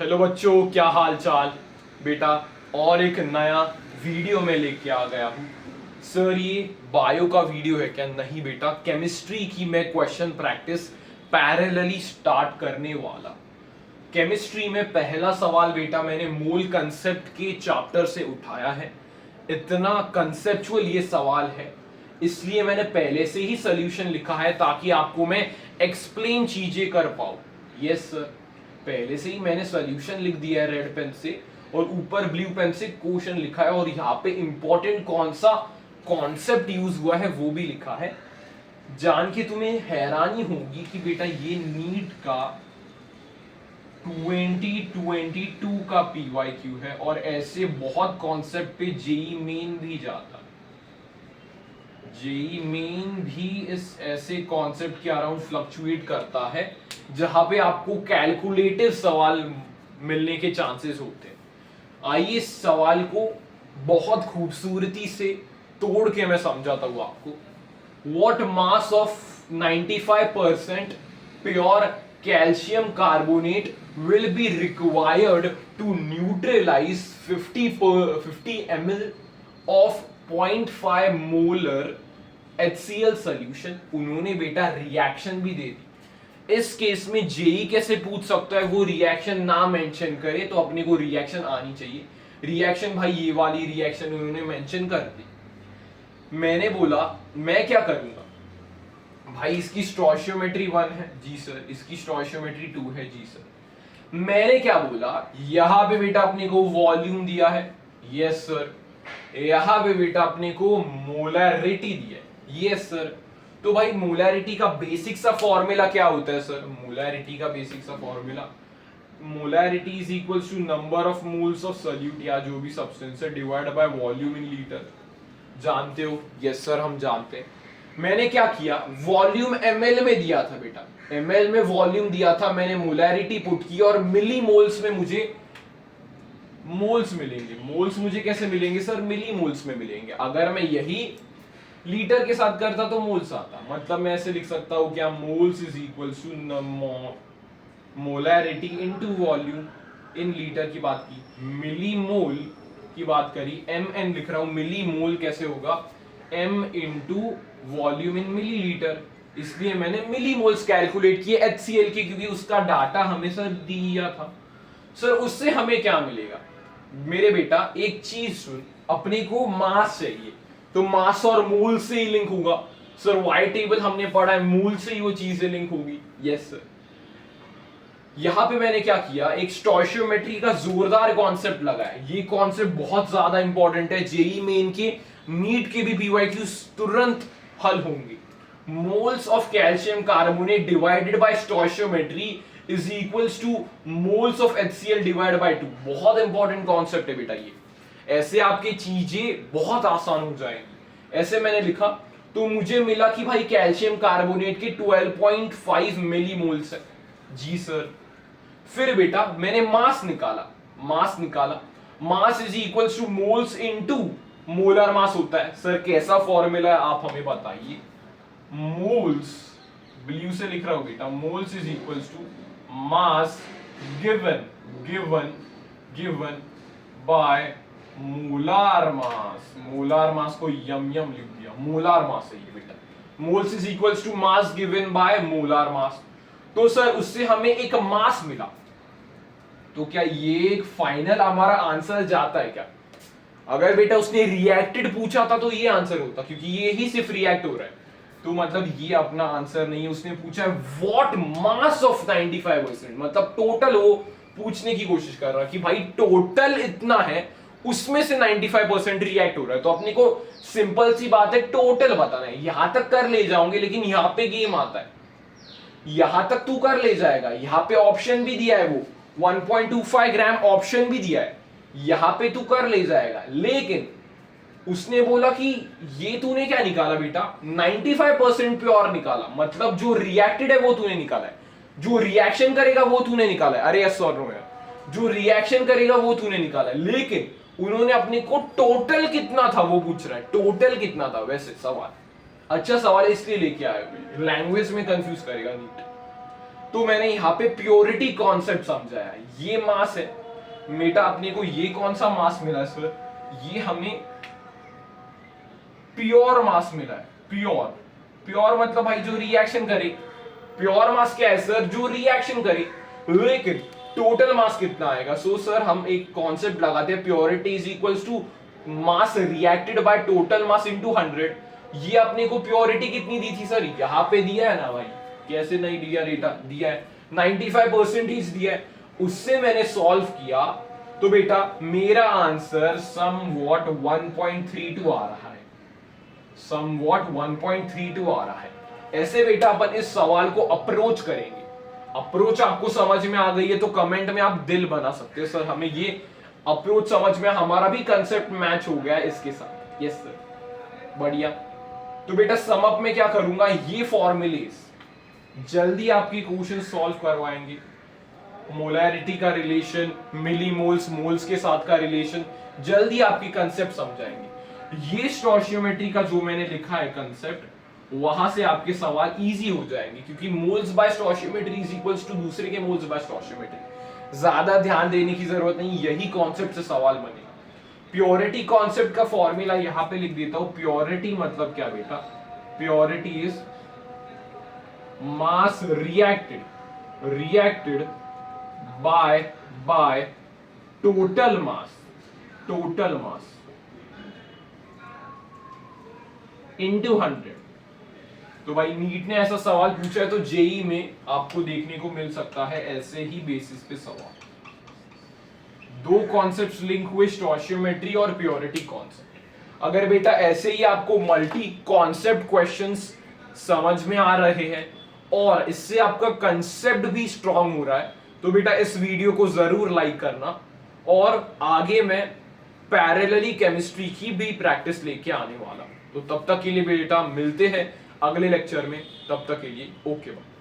Hello बच्चों, क्या हाल चाल बेटा। और एक नया वीडियो में लेके आ गया हूँ। सर ये बायो का वीडियो है क्या? नहीं बेटा, केमिस्ट्री की मैं क्वेश्चन प्रैक्टिस पैरेलली स्टार्ट करने वाला। केमिस्ट्री में पहला सवाल बेटा मैंने मूल कंसेप्ट के चैप्टर से उठाया है। इतना कंसेप्चुअल ये सवाल है, इसलिए मैंने पहले से ही सॉल्यूशन लिखा है ताकि आपको मैं एक्सप्लेन चीजें कर पाऊं। यस सर, पहले से ही मैंने सॉल्यूशन लिख दिया है रेड पेन से, और ऊपर ब्लू पेन से क्वेश्चन लिखा है, और यहाँ पे इंपॉर्टेंट कौन सा कॉन्सेप्ट यूज हुआ है वो भी लिखा है। जान के तुम्हें हैरानी होगी कि बेटा ये नीट का 2022 का पीवाईक्यू है, और ऐसे बहुत कॉन्सेप्ट पे जेई मेन भी जाता है। जेई मेन भी इस ऐसे कॉन्सेप्ट के अराउंड फ्लक्चुएट करता है जहां पे आपको कैलकुलेटिव सवाल मिलने के चांसेस होते हैं। आइए इस सवाल को बहुत खूबसूरती से तोड़ के मैं समझाता हूं आपको। What mass of 95% pure calcium carbonate will be required to neutralize 50 ml of 0.5 molar HCl solution? उन्होंने बेटा रिएक्शन भी दे दी। इस केस में जेई कैसे पूछ सकता है वो रिएक्शन ना मेंशन करे, तो अपने को रिएक्शन आनी चाहिए। रिएक्शन भाई ये वाली रिएक्शन उन्होंने मेंशन कर दी। मैंने बोला मैं क्या करूंगा भाई, इसकी स्टोइचियोमेट्री 1 है जी सर, इसकी स्टोइचियोमेट्री 2 है जी सर। मैंने क्या बोला, यहां पे बेटा अपने को वॉल्यूम दिया है, यस सर। यहां पे बेटा अपने को मोलैरिटी दिया है, यस सर। तो भाई मोलैरिटी का बेसिक सा फॉर्मूला क्या होता है सर? मोलैरिटी का बेसिक सा formula, molarity is equals to number of moles of solute या जो भी सब्सटेंस है divide by volume in litre. जानते हो? यस सर हम जानते हैं। मैंने क्या किया, वॉल्यूम एमएल में दिया था बेटा, एमएल में वॉल्यूम दिया था, मैंने मोलैरिटी पुट की, और मिली मोल्स में मुझे मोल्स मिलेंगे। मोल्स मुझे कैसे मिलेंगे सर? मिली मोल्स में मिलेंगे। अगर मैं यही लीटर के साथ करता तो मोल्स आता, मतलब मैं ऐसे लिख सकता हूं क्या, moles is equals to molarity into volume in litre की बात की, मिली मोल की बात करी, एम एन लिख रहा हूं, मिली मोल कैसे होगा, m इंटू वॉल्यूम इन मिलीलीटर, इसलिए मैंने मिली मोल्स कैलकुलेट किए HCl के, क्योंकि उसका डाटा हमें सर दिया था। सर उससे हमें क्या मिलेगा मेरे बेटा, एक चीज सुन, अपने को मास चाहिए, तो मास और मोल से ही लिंक होगा सर। वाई टेबल हमने पढ़ा है, मोल से ही वो चीजें लिंक होगी, यस सर। यहां पे मैंने क्या किया, एक स्टोइचियोमेट्री का जोरदार कॉन्सेप्ट लगाया। ये कॉन्सेप्ट बहुत ज्यादा इंपॉर्टेंट है, जेई मेन के नीट के भी पीवाईक्यू तुरंत हल होंगे। Moles of calcium carbonate divided by stoichiometry is equals two moles of HCl divided by 2। बहुत इंपॉर्टेंट कॉन्सेप्ट है बेटा ये, ऐसे आपकी चीजें बहुत आसान हो जाएंगी। ऐसे मैंने लिखा तो मुझे मिला कि भाई कैल्शियम कार्बोनेट के 12.5 मिलीमोल्स है जी सर। फिर बेटा मैंने मास निकाला, mass is equals two moles into molar mass होता है सर। कैसा फॉर्मूला है आप हमें बताइए। मोल्स ब्लू से लिख रहा हूं बेटा, moles is equals to mass given by molar mass. Molar mass को यम लिख दिया, मोलार मास है ये बेटा। Moles is equals to mass given by molar mass. तो सर उससे हमें एक मास मिला, तो क्या ये एक फाइनल हमारा आंसर जाता है क्या? अगर बेटा उसने रिएक्टेड पूछा था तो ये आंसर होता, क्योंकि ये ही सिर्फ रिएक्ट हो रहा है, तो मतलब ये अपना आंसर नहीं है। उसने पूछा है व्हाट मास ऑफ 95%, मतलब टोटल वो पूछने की कोशिश कर रहा है कि भाई टोटल इतना है, उसमें से 95% रिएक्ट हो रहा है। तो अपने को सिंपल सी बात है, टोटल बताना है। यहां तक कर ले जाओगे, लेकिन यहां पे गेम आता है, यहां तक तू कर ले जाएगा। यहां पे ऑप्शन भी दिया है, वो 1.25 ग्राम ऑप्शन भी दिया है, यहां पे तू कर ले जाएगा। लेकिन उसने बोला कि ये तूने क्या निकाला बेटा, 95% प्योर निकाला, मतलब जो रिएक्टेड है वो तूने निकाला है, जो रिएक्शन करेगा वो तूने निकाला है। अरे यस और नो यार, जो रिएक्शन करेगा वो तूने निकाला है। लेकिन उन्होंने अपने को टोटल कितना था वो पूछ रहा है, टोटल कितना था। वैसे सवाल अच्छा सवाल इसलिए लेके आए, लैंग्वेज में कंफ्यूज करेगा नीट। तो मैंने यहाँ पे प्योरिटी कॉन्सेप्ट समझाया। ये मास है बेटा, अपने को ये कौन सा मास मिला सर, ये हमें प्योर मास मिला है। प्योर, प्योर मतलब भाई जो रिएक्शन करे। प्योर मास क्या है सर, जो रिएक्शन करे। लेकिन टोटल मास कितना आएगा? सो सर हम एक कॉन्सेप्ट लगाते हैं, purity is equals to mass reacted by total mass into 100। ये अपने को प्योरिटी कितनी दी थी सर, यहाँ पे दिया है ना भाई, कैसे नहीं दिया डेटा, दिया है 95% दिया है। उससे मैंने सॉल्व किया तो बेटा मेरा आंसर समवॉट 1.32 आ रहा है, समवॉट 1.32 आ रहा है। ऐसे बेटा अपन इस सवाल को अप्रोच करेंगे। अप्रोच आपको समझ में आ गई है तो कमेंट में आप दिल बना सकते हो, सर हमें ये अप्रोच समझ में, हमारा भी कंसेप्ट मैच हो गया है इसके साथ। यस सर, बढ़िया। तो बेटा सम अप में क्या करूंगा, ये फॉर्मूलेज जल्दी आपकी क्वेश्चन सॉल्व करवाएंगे। मोलैरिटी का रिलेशन, मिलीमोल्स मोल्स के साथ का रिलेशन, जल्दी आपकी कंसेप्ट समझाएंगे। ये स्टोइचियोमेट्री का जो मैंने लिखा है कंसेप्ट, वहां से आपके सवाल इजी हो जाएंगे, क्योंकि moles by stoichiometry is equals to दूसरे के मोल्स बाय स्टोइचियोमेट्री। ज्यादा ध्यान देने की जरूरत नहीं, यही कॉन्सेप्ट से सवाल बनेगा। प्योरिटी कॉन्सेप्ट का फॉर्मूला यहां पे लिख देता हूं। प्योरिटी मतलब क्या बेटा, purity is mass reacted by total mass into 100। तो भाई नीट ने ऐसा सवाल पूछा है तो जेई में आपको देखने को मिल सकता है ऐसे ही बेसिस पे सवाल। दो कॉन्सेप्ट्स लिंक हुए, स्टोइचियोमेट्री और प्योरिटी कॉन्सेप्ट। अगर बेटा ऐसे ही आपको मल्टी कॉन्सेप्ट क्वेश्चंस समझ में आ रहे हैं और इससे आपका कंसेप्ट भी स्ट्रांग हो रहा है तो बेटा इस वीडियो को जरूर लाइक करना। और आगे मैं पैरेलली केमिस्ट्री की भी प्रैक्टिस लेके आने वाला हूं। तो तब तक के लिए बेटा मिलते हैं अगले लेक्चर में, तब तक के लिए ओके बाय।